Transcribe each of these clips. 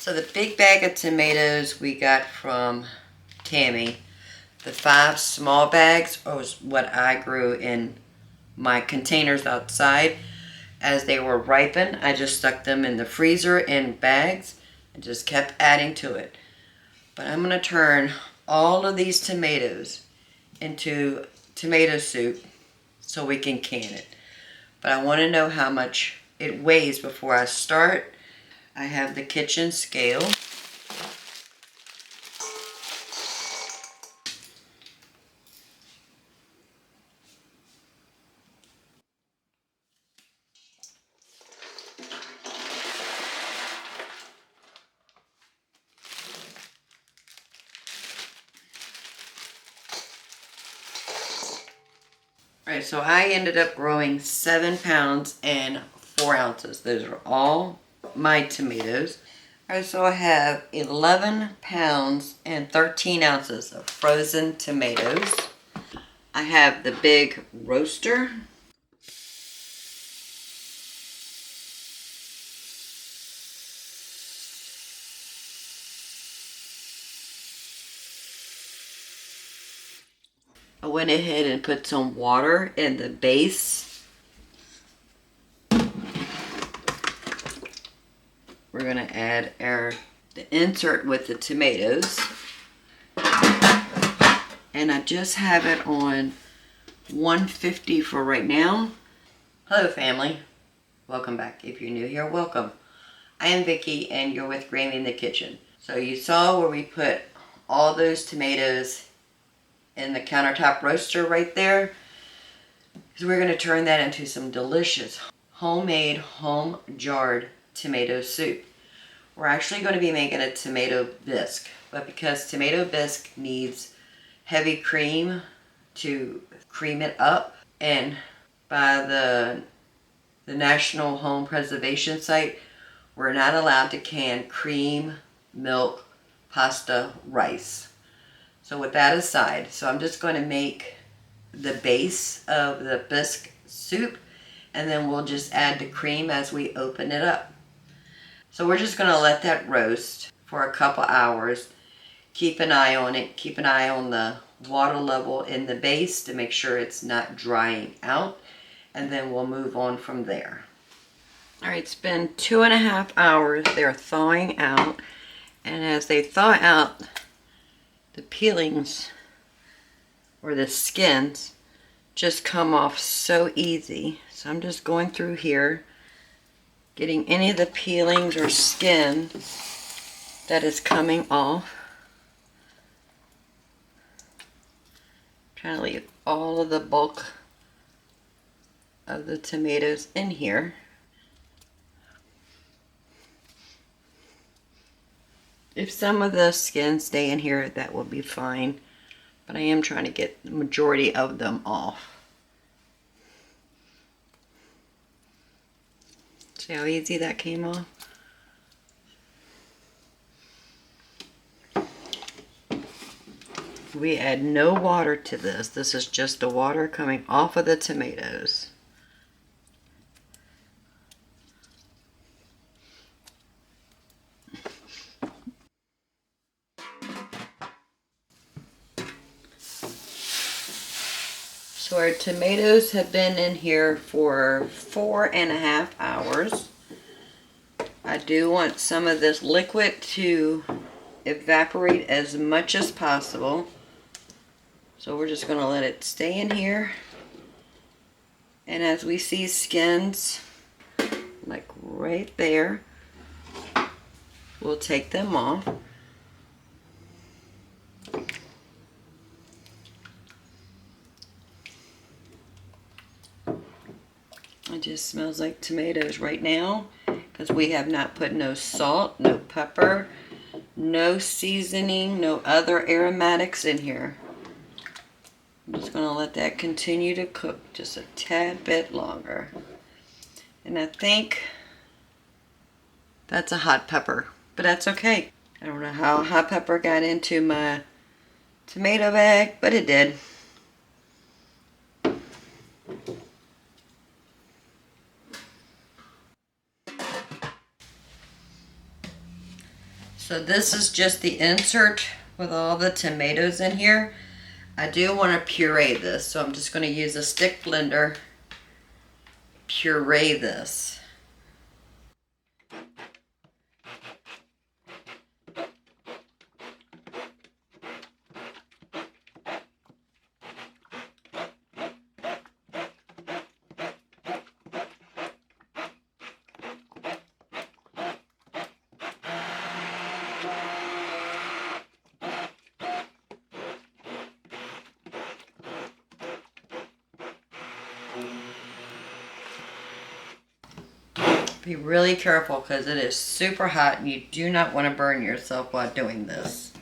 So the big bag of tomatoes we got from Tammy, the 5 small bags was what I grew in my containers outside. As they were ripened, I just stuck them in the freezer in bags and just kept adding to it. But I'm going to turn all of these tomatoes into tomato soup so we can can it. But I want to know how much it weighs before I start. I have the kitchen scale. Alright, so I ended up growing 7 pounds and 4 ounces. Those are all my tomatoes. Alright, so I have 11 pounds and 13 ounces of frozen tomatoes. I have the big roaster. I went ahead and put some water in the base. We're going to add the insert with the tomatoes. And I just have it on 150 for right now. Hello family. Welcome back. If you're new here, welcome. I am Vicki and you're with Grammy in the Kitchen. So you saw where we put all those tomatoes in the countertop roaster right there. So we're going to turn that into some delicious homemade, home jarred tomato soup. We're actually going to be making a tomato bisque, but because tomato bisque needs heavy cream to cream it up, and by the National Home Preservation Site, we're not allowed to can cream, milk, pasta, rice. So with that aside, so I'm just going to make the base of the bisque soup, and then we'll just add the cream as we open it up. So we're just going to let that roast for a couple hours. Keep an eye on it. Keep an eye on the water level in the base to make sure it's not drying out, and then we'll move on from there. All right, it's been 2.5 hours. They're thawing out, and as they thaw out, the peelings or the skins just come off so easy. So I'm just going through here, getting any of the peelings or skin that is coming off. Trying to leave all of the bulk of the tomatoes in here. If some of the skins stay in here, that will be fine. But I am trying to get the majority of them off. See how easy that came off? We add no water to this. This is just the water coming off of the tomatoes. So our tomatoes have been in here for 4.5 hours. I do want some of this liquid to evaporate as much as possible. So we're just going to let it stay in here. And as we see skins, like right there, we'll take them off. It just smells like tomatoes right now because we have not put no salt, no pepper, no seasoning, no other aromatics in here. I'm just going to let that continue to cook just a tad bit longer. And I think that's a hot pepper, but that's okay. I don't know how hot pepper got into my tomato bag, but it did. So this is just the insert with all the tomatoes in here. I do want to puree this, so I'm just going to use a stick blender, puree this. Be really careful because it is super hot and you do not want to burn yourself while doing this.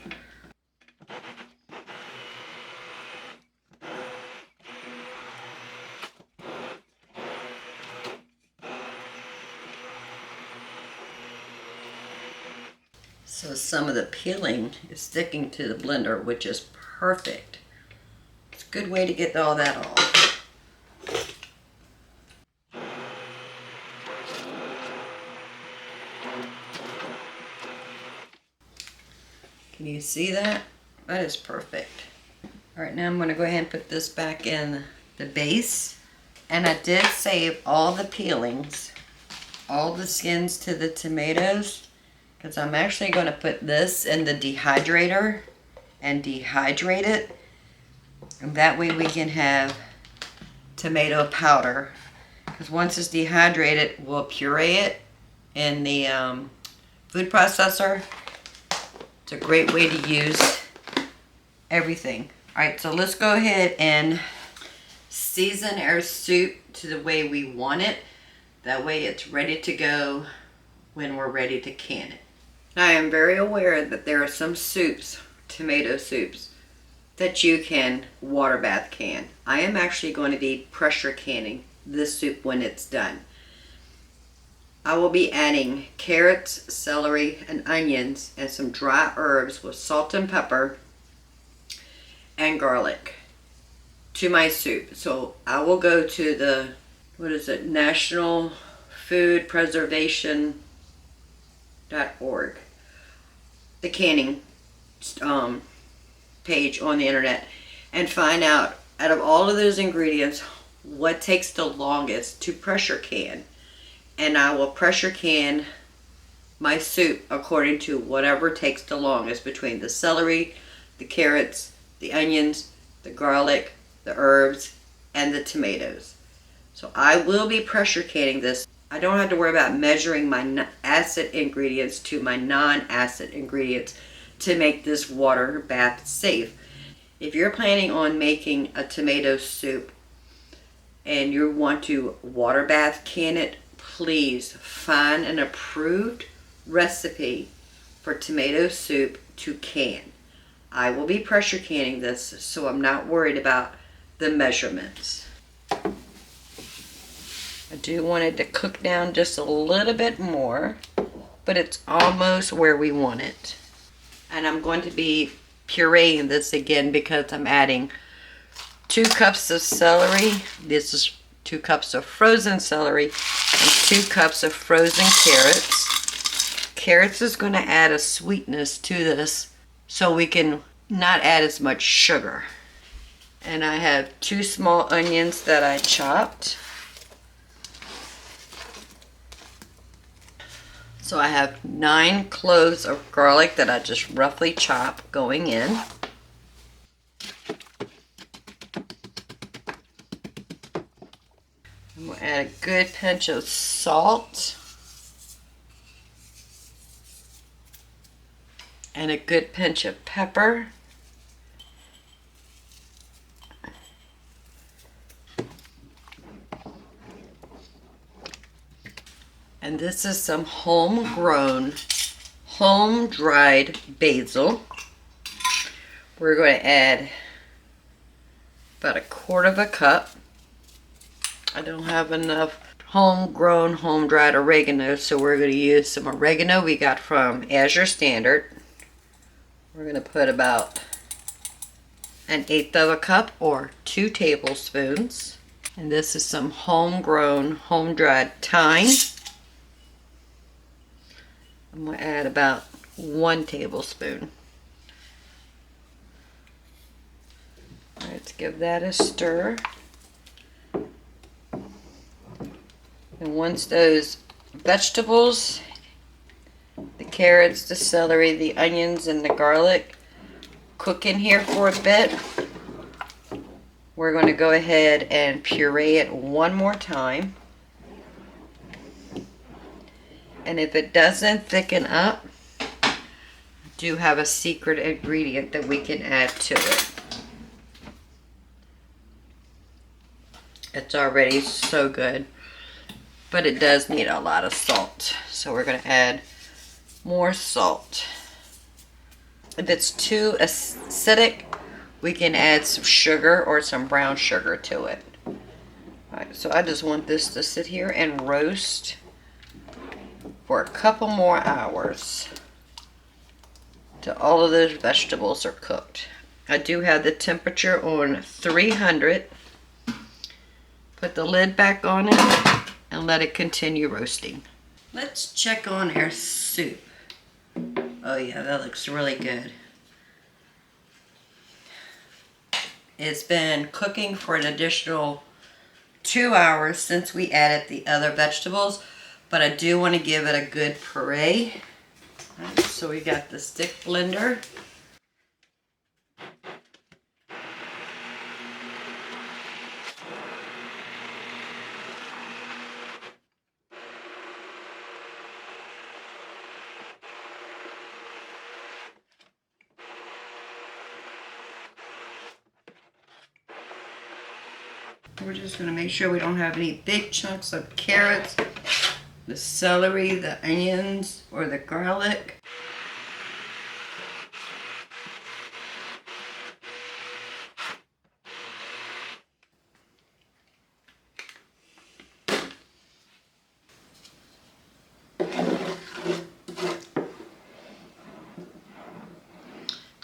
So some of the peeling is sticking to the blender, which is perfect. It's a good way to get all that off. Can you see that? That is perfect. All right, now I'm going to go ahead and put this back in the base. And I did save all the peelings, all the skins to the tomatoes, because I'm actually going to put this in the dehydrator and dehydrate it. And that way we can have tomato powder. Because once it's dehydrated, we'll puree it in the food processor. It's a great way to use everything. All right, so let's go ahead and season our soup to the way we want it. That way it's ready to go when we're ready to can it. I am very aware that there are some soups, tomato soups, that you can water bath can. I am actually going to be pressure canning this soup when it's done. I will be adding carrots, celery, and onions and some dry herbs with salt and pepper and garlic to my soup. So I will go to the, National Food Preservation.org, the canning page on the internet, and find out of all of those ingredients what takes the longest to pressure can. And I will pressure can my soup according to whatever takes the longest between the celery, the carrots, the onions, the garlic, the herbs, and the tomatoes. So I will be pressure canning this. I don't have to worry about measuring my acid ingredients to my non-acid ingredients to make this water bath safe. If you're planning on making a tomato soup and you want to water bath can it, please find an approved recipe for tomato soup to can. I will be pressure canning this, so I'm not worried about the measurements. I do want it to cook down just a little bit more, but it's almost where we want it. And I'm going to be pureeing this again because I'm adding 2 cups of celery. This is 2 cups of frozen celery and 2 cups of frozen carrots. Carrots is going to add a sweetness to this so we can not add as much sugar. And I have 2 small onions that I chopped. So I have 9 cloves of garlic that I just roughly chop going in. I'm going to add a good pinch of salt and a good pinch of pepper. And this is some homegrown, home-dried basil. We're going to add about 1/4 cup. I don't have enough homegrown, home-dried oregano, so we're going to use some oregano we got from Azure Standard. We're going to put about 1/8 cup or 2 tablespoons. And this is some homegrown, home-dried thyme. I'm going to add about 1 tablespoon. All right, let's give that a stir. And once those vegetables, the carrots, the celery, the onions, and the garlic cook in here for a bit, we're going to go ahead and puree it one more time. And if it doesn't thicken up, I do have a secret ingredient that we can add to it. It's already so good, but it does need a lot of salt. So we're going to add more salt. If it's too acidic, we can add some sugar or some brown sugar to it. All right, so I just want this to sit here and roast for a couple more hours till all of those vegetables are cooked. I do have the temperature on 300. Put the lid back on it and let it continue roasting. Let's check on our soup. Oh yeah, that looks really good. It's been cooking for an additional 2 hours since we added the other vegetables, but I do want to give it a good puree. Right, so we got the stick blender. We're just going to make sure we don't have any big chunks of carrots, the celery, the onions, or the garlic.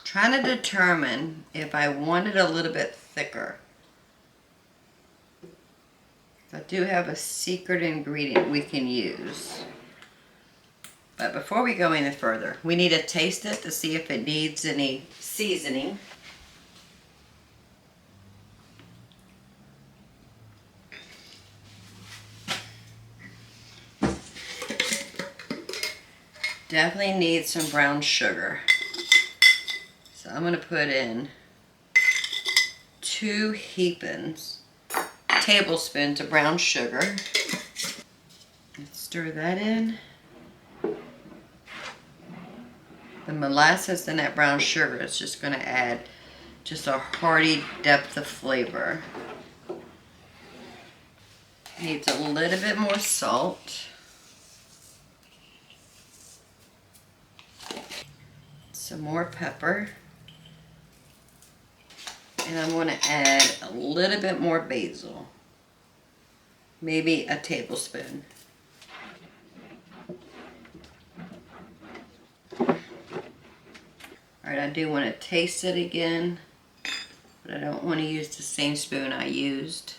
Trying to determine if I want it a little bit thicker. I do have a secret ingredient we can use. But before we go any further, we need to taste it to see if it needs any seasoning. Definitely needs some brown sugar. So I'm going to put in 2 tablespoons of brown sugar. Let's stir that in. The molasses and that brown sugar is just going to add just a hearty depth of flavor. Needs a little bit more salt. Some more pepper. And I'm going to add a little bit more basil. Maybe a tablespoon. Alright, I do want to taste it again, but I don't want to use the same spoon I used.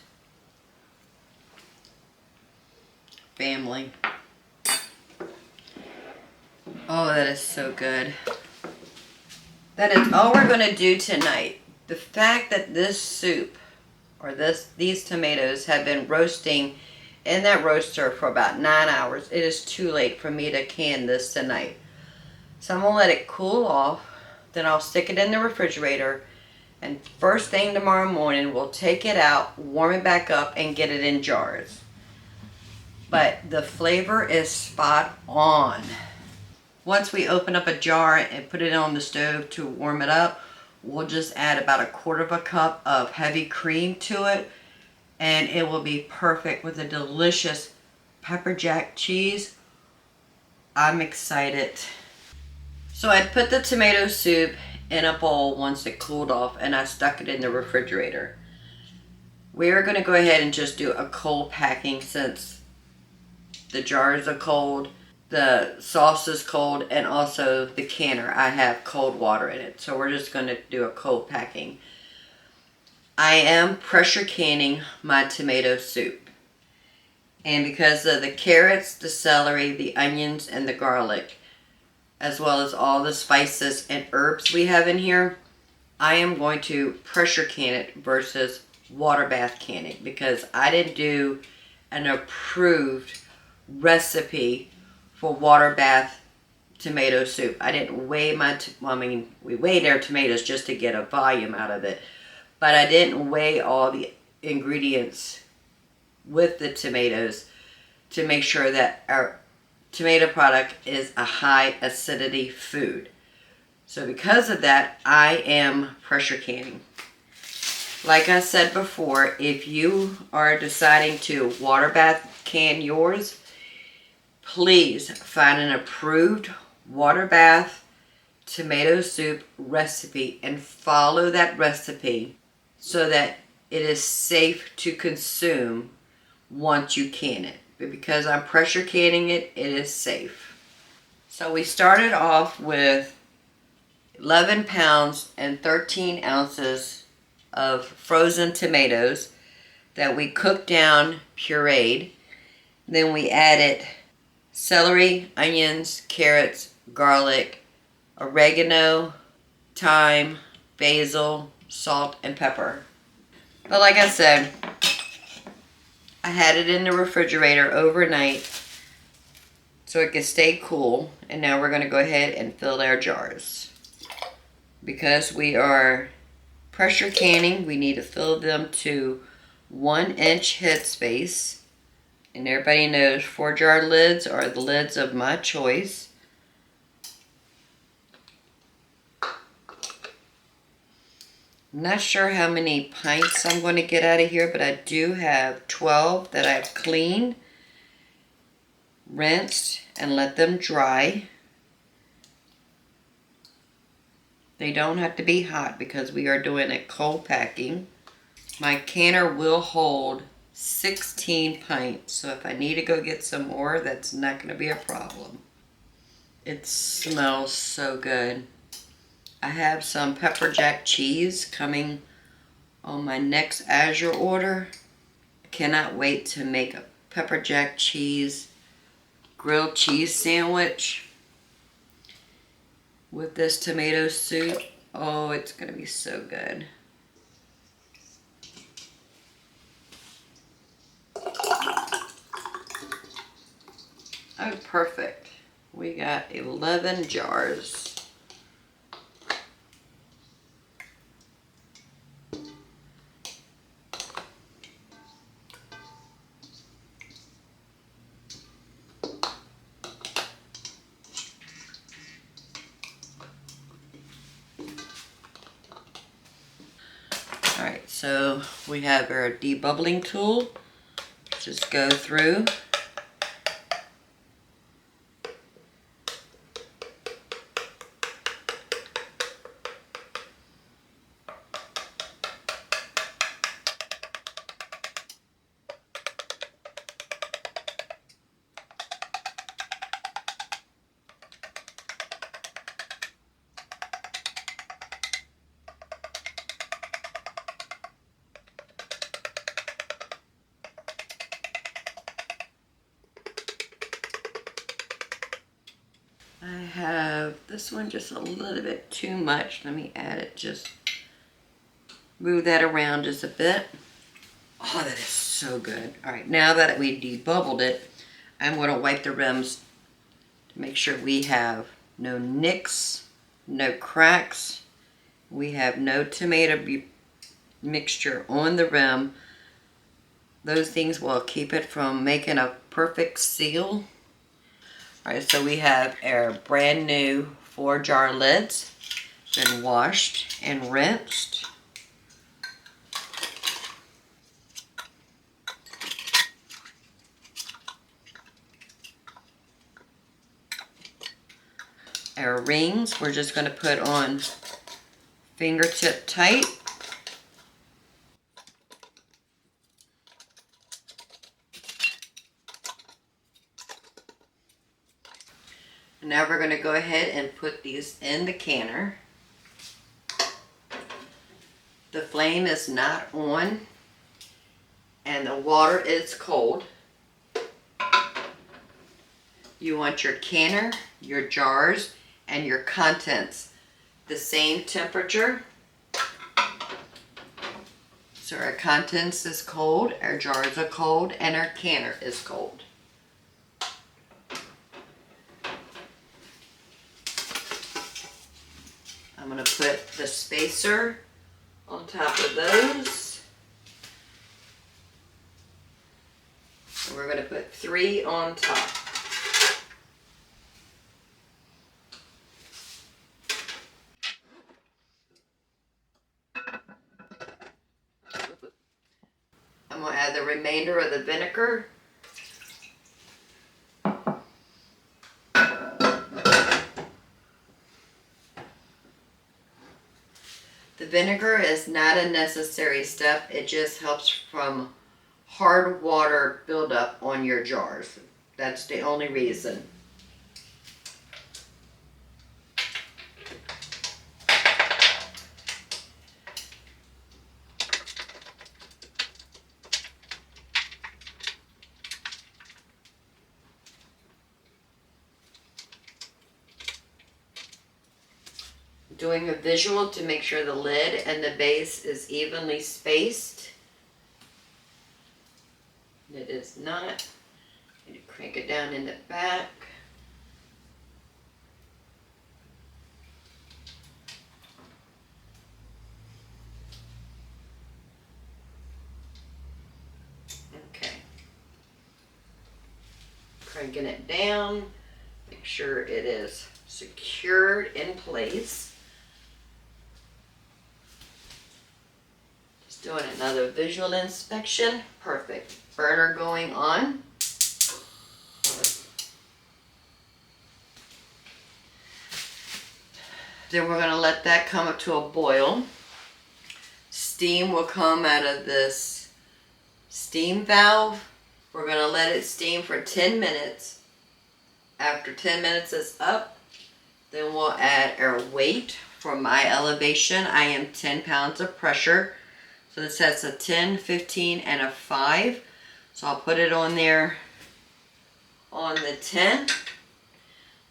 Family. Oh, that is so good. That is all we're going to do tonight. The fact that this soup, or these tomatoes, have been roasting in that roaster for about 9 hours, it is too late for me to can this tonight. So I'm going to let it cool off. Then I'll stick it in the refrigerator. And first thing tomorrow morning, we'll take it out, warm it back up, and get it in jars. But the flavor is spot on. Once we open up a jar and put it on the stove to warm it up, we'll just add about 1/4 cup of heavy cream to it, and it will be perfect with a delicious pepper jack cheese. I'm excited. So I put the tomato soup in a bowl once it cooled off, and I stuck it in the refrigerator. We're going to go ahead and just do a cold packing since the jars are cold. The sauce is cold, and also the canner, I have cold water in it. So we're just going to do a cold packing. I am pressure canning my tomato soup. And because of the carrots, the celery, the onions, and the garlic, as well as all the spices and herbs we have in here, I am going to pressure can it versus water bath canning because I didn't do an approved recipe for water bath tomato soup. I didn't weigh we weighed our tomatoes just to get a volume out of it, but I didn't weigh all the ingredients with the tomatoes to make sure that our tomato product is a high acidity food. So because of that, I am pressure canning. Like I said before, if you are deciding to water bath can yours, please find an approved water bath tomato soup recipe and follow that recipe so that it is safe to consume once you can it. But because I'm pressure canning it, it is safe. So we started off with 11 pounds and 13 ounces of frozen tomatoes that we cooked down, pureed. Then we added celery, onions, carrots, garlic, oregano, thyme, basil, salt, and pepper. But like I said, I had it in the refrigerator overnight so it could stay cool. And now we're going to go ahead and fill our jars. Because we are pressure canning, we need to fill them to 1 inch headspace. And everybody knows 4-jar lids are the lids of my choice. I'm not sure how many pints I'm going to get out of here, but I do have 12 that I've cleaned, rinsed, and let them dry. They don't have to be hot because we are doing a cold packing. My canner will hold 16 pints, so if I need to go get some more, that's not going to be a problem. It smells so good. I have some pepper jack cheese coming on my next Azure order. I cannot wait to make a pepper jack cheese grilled cheese sandwich with this tomato soup. Oh, it's going to be so good. Oh, perfect. We got 11 jars. Alright, so we have our debubbling tool. Just go through. I have this one just a little bit too much. Let me add it, just move that around just a bit. Oh, that is so good. All right, now that we debubbled it, I'm going to wipe the rims to make sure we have no nicks, no cracks. We have no tomato mixture on the rim. Those things will keep it from making a perfect seal. Alright, so we have our brand new 4-jar lids, been washed and rinsed. Our rings, we're just going to put on fingertip tight. Now we're going to go ahead and put these in the canner. The flame is not on and the water is cold. You want your canner, your jars, and your contents the same temperature. So our contents is cold, our jars are cold, and our canner is cold. I'm going to put the spacer on top of those. And we're going to put 3 on top. I'm going to add the remainder of the vinegar. The vinegar is not a necessary step. It just helps from hard water buildup on your jars. That's the only reason. Doing a visual to make sure the lid and the base is evenly spaced. It is not. You need to crank it down in the back. Okay. Cranking it down. Make sure it is secured in place. Doing another visual inspection. Perfect. Burner going on. Then we're going to let that come up to a boil. Steam will come out of this steam valve. We're going to let it steam for 10 minutes. After 10 minutes is up, then we'll add our weight. For my elevation, I am 10 pounds of pressure. So this has a 10, 15, and a 5. So I'll put it on there on the 10.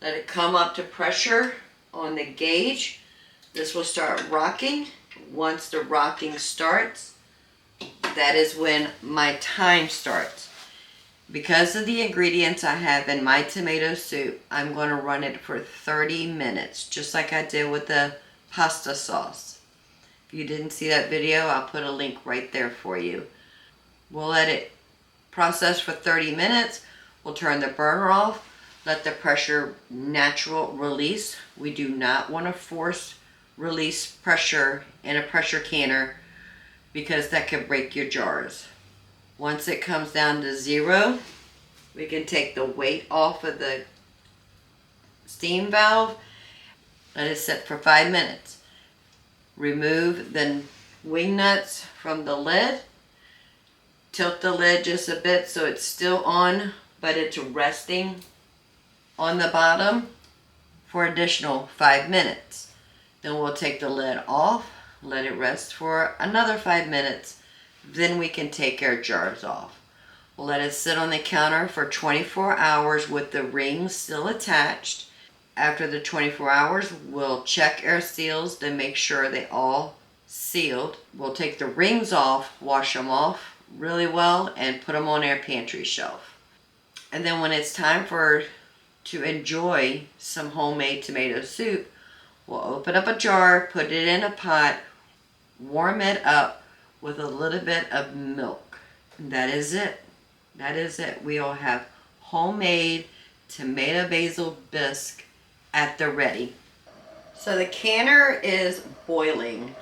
Let it come up to pressure on the gauge. This will start rocking. Once the rocking starts, that is when my time starts. Because of the ingredients I have in my tomato soup, I'm going to run it for 30 minutes, just like I did with the pasta sauce. If you didn't see that video, I'll put a link right there for you. We'll let it process for 30 minutes. We'll turn the burner off. Let the pressure natural release. We do not want to force release pressure in a pressure canner because that could break your jars. Once it comes down to 0, we can take the weight off of the steam valve. Let it sit for 5 minutes. Remove the wing nuts from the lid. Tilt the lid just a bit so it's still on, but it's resting on the bottom for additional 5 minutes. Then we'll take the lid off, let it rest for another 5 minutes. Then we can take our jars off. We'll let it sit on the counter for 24 hours with the rings still attached. After the 24 hours, we'll check our seals to make sure they all sealed. We'll take the rings off, wash them off really well, and put them on our pantry shelf. And then when it's time to enjoy some homemade tomato soup, we'll open up a jar, put it in a pot, warm it up with a little bit of milk. And that is it. That is it. We'll have homemade tomato basil bisque at the ready. So the canner is boiling,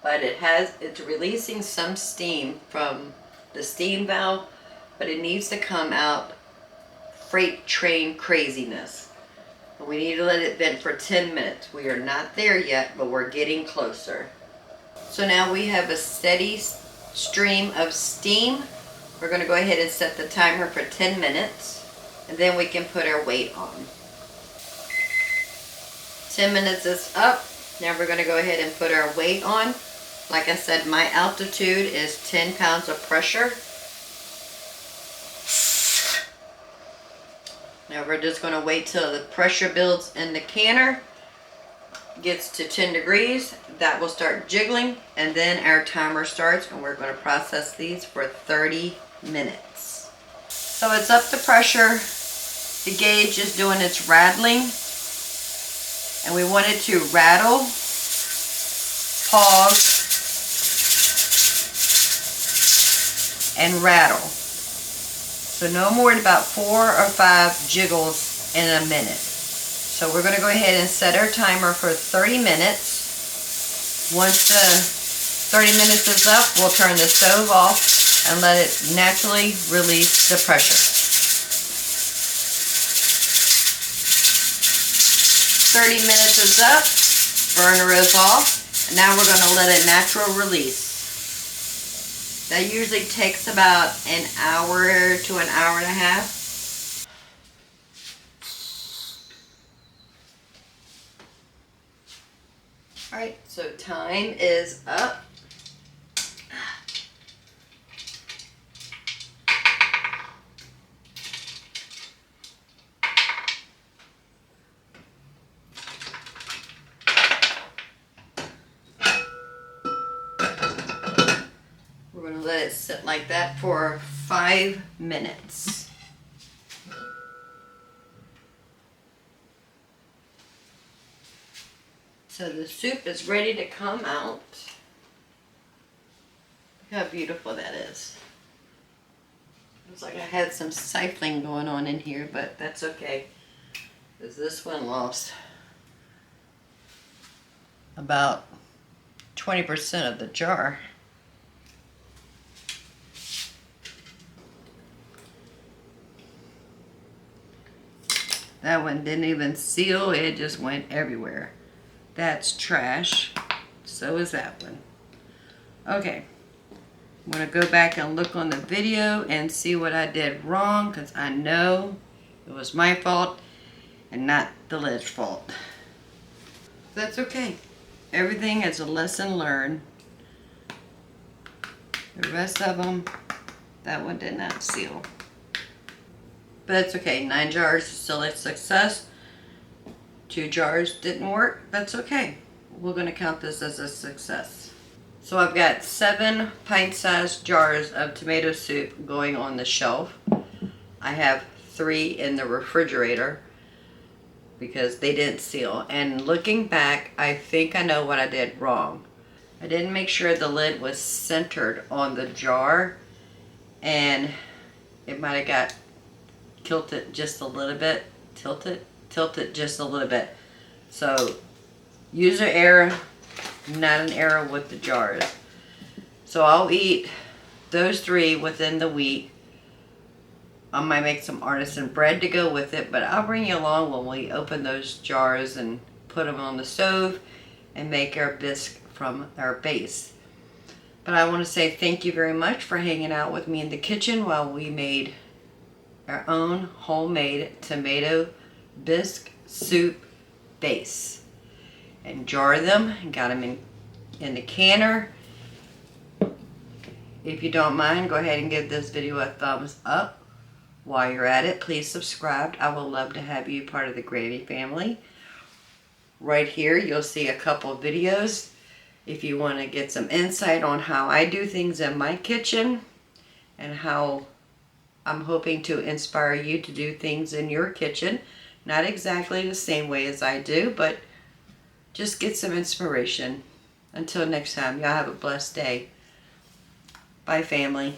but it's releasing some steam from the steam valve, but it needs to come out freight train craziness. We need to let it vent for 10 minutes. We are not there yet, but we're getting closer. So now we have a steady stream of steam. We're going to go ahead and set the timer for 10 minutes, and then we can put our weight on. 10 minutes is up. Now we're going to go ahead and put our weight on. Like I said, my altitude is 10 pounds of pressure. Now Now we're just going to wait till the pressure builds in the canner, gets to 10 degrees. That will start jiggling, and then our timer starts, and we're going to process these for 30 minutes. So it's up to pressure. The gauge is doing its rattling, and we want it to rattle, pause, and rattle. So no more than about 4 or 5 jiggles in a minute. So we're going to go ahead and set our timer for 30 minutes. Once the 30 minutes is up, we'll turn the stove off and let it naturally release the pressure. 30 minutes is up, burner is off, and now we're going to let it natural release. That usually takes about an hour to an hour and a half. Alright, so time is up. We're going to let it sit like that for 5 minutes. So the soup is ready to come out. Look how beautiful that is. Looks like I had some siphoning going on in here, but that's okay, because this one lost about 20% of the jar. That one didn't even seal, it just went everywhere. That's trash. So is that one. Okay. I'm going to go back and look on the video and see what I did wrong, because I know it was my fault and not the lid's fault. That's okay. Everything is a lesson learned. The rest of them, that one did not seal. But it's okay. 9 jars is still a success. 2 jars didn't work. That's okay. We're going to count this as a success. So I've got 7 pint-sized jars of tomato soup going on the shelf. I have 3 in the refrigerator because they didn't seal. And looking back, I think I know what I did wrong. I didn't make sure the lid was centered on the jar, and it might have got tilted just a little bit. Tilt it just a little bit. So use an error, not an error with the jars. So I'll eat those 3 within the week. I might make some artisan bread to go with it, but I'll bring you along when we open those jars and put them on the stove and make our bisque from our base. But I want to say thank you very much for hanging out with me in the kitchen while we made our own homemade tomato bisque soup base. And jar them and got them in the canner. If you don't mind, go ahead and give this video a thumbs up. While you're at it, please subscribe. I would love to have you part of the Granny family. Right here, you'll see a couple of videos if you want to get some insight on how I do things in my kitchen and how I'm hoping to inspire you to do things in your kitchen. Not exactly the same way as I do, but just get some inspiration. Until next time, y'all have a blessed day. Bye, family.